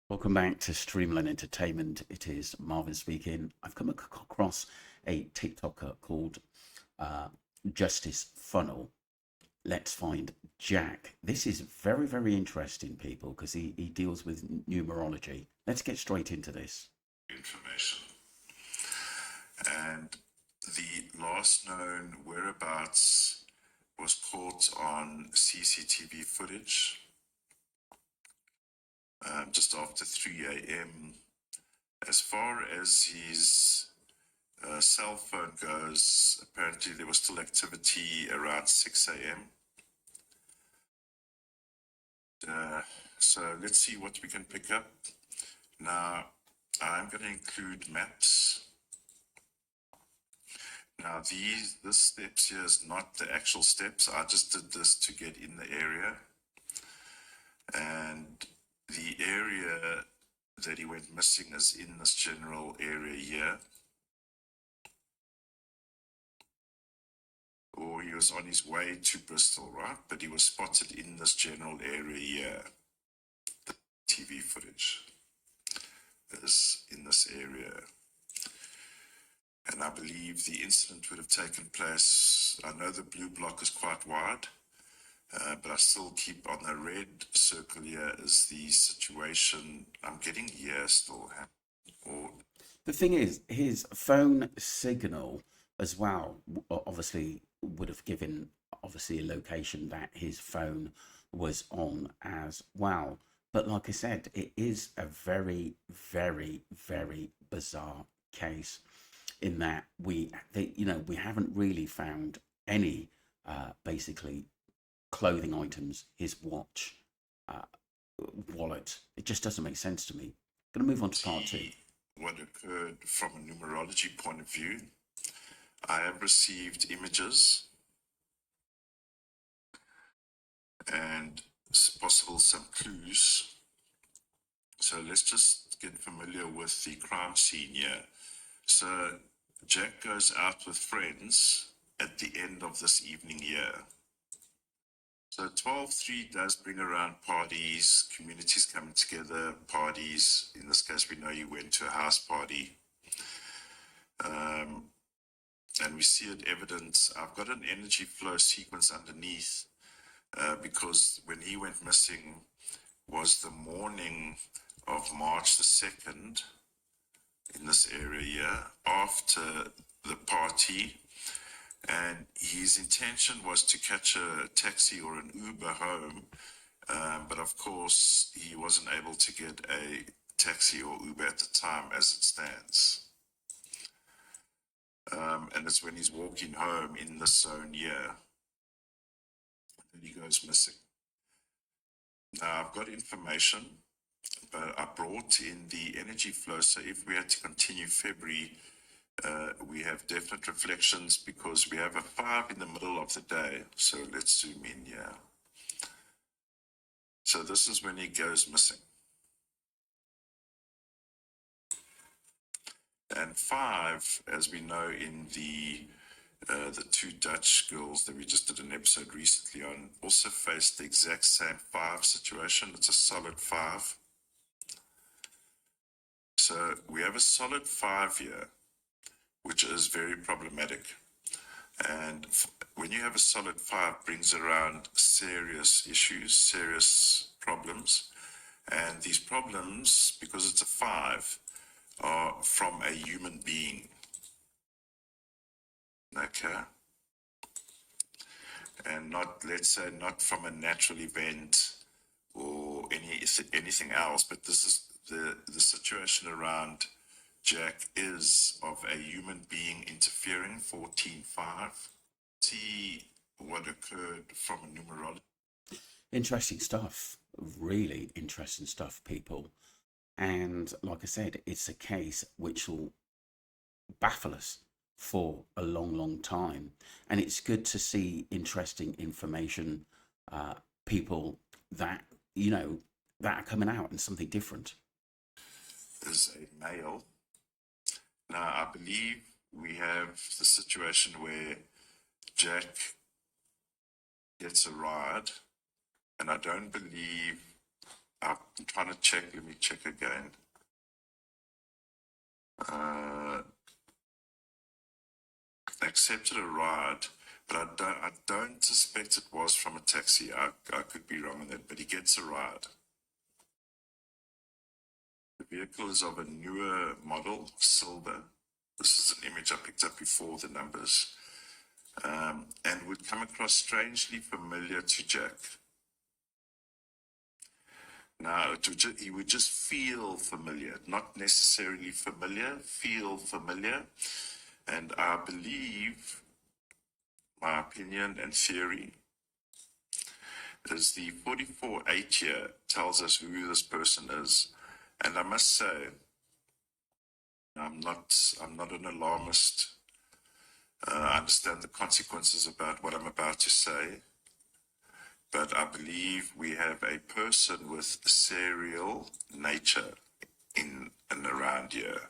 Welcome back to Streamline Entertainment. It is Marvin speaking. I've come across a TikToker called uh, Justice Funnel. Let's find Jack. This is very, very interesting, people, because he deals with numerology. Let's get straight into this. Information. And the last known whereabouts was caught on CCTV footage just after 3 a.m. As far as his cell phone goes, apparently there was still activity around 6 a.m. So let's see what we can pick up. Now, I'm going to include maps. Now this steps here is not the actual steps. I just did this to get in the area. And the area that he went missing is in this general area here. Or he was on his way to Bristol, right? But he was spotted in this general area here. The TV footage is in this area. And I believe the incident would have taken place. I know the blue block is quite wide, but I still keep on the red circle here is the situation I'm getting here still. Or The thing is, his phone signal as well, obviously, would have given obviously a location that his phone was on as well. But like I said, it is a very, very, very bizarre case in that we haven't really found any basically clothing items, his watch, uh, wallet. It just doesn't make sense to me. Going to move on to part two. see what occurred from a numerology point of view. I have received images and possible some clues. So let's just get familiar with the crime scene here. So Jack goes out with friends at the end of this evening here. So 12-3 does bring around parties, communities coming together, parties. In this case, we know you went to a house party. And we see it evident. I've got an energy flow sequence underneath because when he went missing was the morning of March the 2nd in this area here after the party. And his intention was to catch a taxi or an Uber home, but of course he wasn't able to get a taxi or Uber at the time as it stands. And it's when he's walking home in the zone here that he goes missing. Now I've got information, but I brought in the energy flow. So if we had to continue February, we have definite reflections because we have a 5 in the middle of the day. So let's zoom in here. So this is when he goes missing. And 5, as we know in the two Dutch girls that we just did an episode recently on, also faced the exact same 5 situation. It's a solid 5. So we have a solid 5 here, which is very problematic. And when you have a solid 5, brings around serious issues, serious problems. And these problems, because it's a 5, are from a human being. Okay? And not, let's say, not from a natural event or anything else, but this is the situation around Jack is of a human being interfering, 14.5. See what occurred from a numerology. Interesting stuff. Really interesting stuff, people. And like I said, it's a case which will baffle us for a long, long time. And it's good to see interesting information, people that, that are coming out and something different. Is a male. Now, I believe we have the situation where Jack gets a ride, and I don't believe I'm trying to check. Let me check again. Accepted a ride, but I don't suspect it was from a taxi. I could be wrong on that, but he gets a ride. The vehicle is of a newer model, silver. This is an image I picked up before the numbers, and would come across strangely familiar to Jack. Now, he would just feel familiar, not necessarily familiar, feel familiar. And I believe, my opinion and theory, is the 44-8 here tells us who this person is. And I must say, I'm not an alarmist. I understand the consequences about what I'm about to say. But I believe we have a person with serial nature in and around here,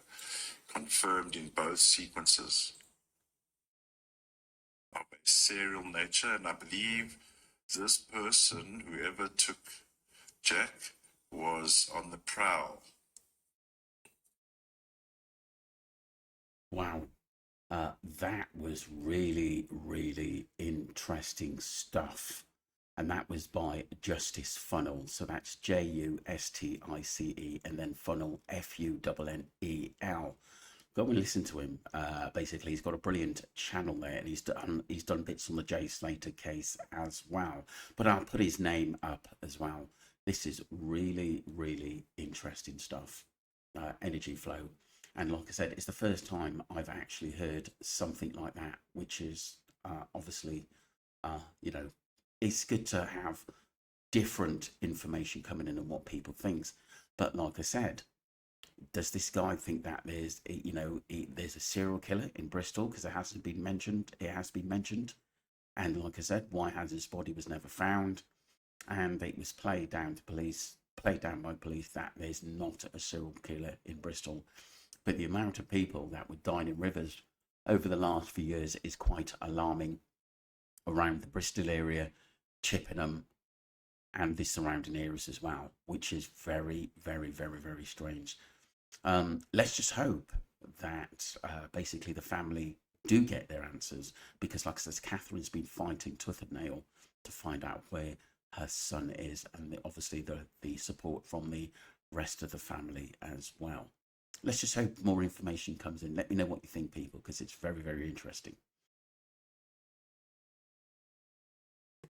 confirmed in both sequences of a serial nature. And I believe this person, whoever took Jack, was on the prowl. Wow. That was really, really interesting stuff. And that was by Justice Funnel. So that's Justice and then Funnel Funnel. Go and listen to him. Basically, he's got a brilliant channel there, and he's done bits on the Jay Slater case as well. But I'll put his name up as well. This is really, really interesting stuff. Energy flow. And like I said, it's the first time I've actually heard something like that, which is obviously, you know, it's good to have different information coming in and what people think. But like I said, does this guy think that there's, there's a serial killer in Bristol? Because it hasn't been mentioned. It has been mentioned. And like I said, why has his body was never found? And it was played down by police that there's not a serial killer in Bristol. But the amount of people that were dying in rivers over the last few years is quite alarming around the Bristol area, Chippenham, and the surrounding areas as well, which is very, very, very, very strange. Let's just hope that basically the family do get their answers, because, like I said, Catherine's been fighting tooth and nail to find out where her son is, and obviously the support from the rest of the family as well. Let's just hope more information comes in. Let me know what you think, people, because it's very, very interesting.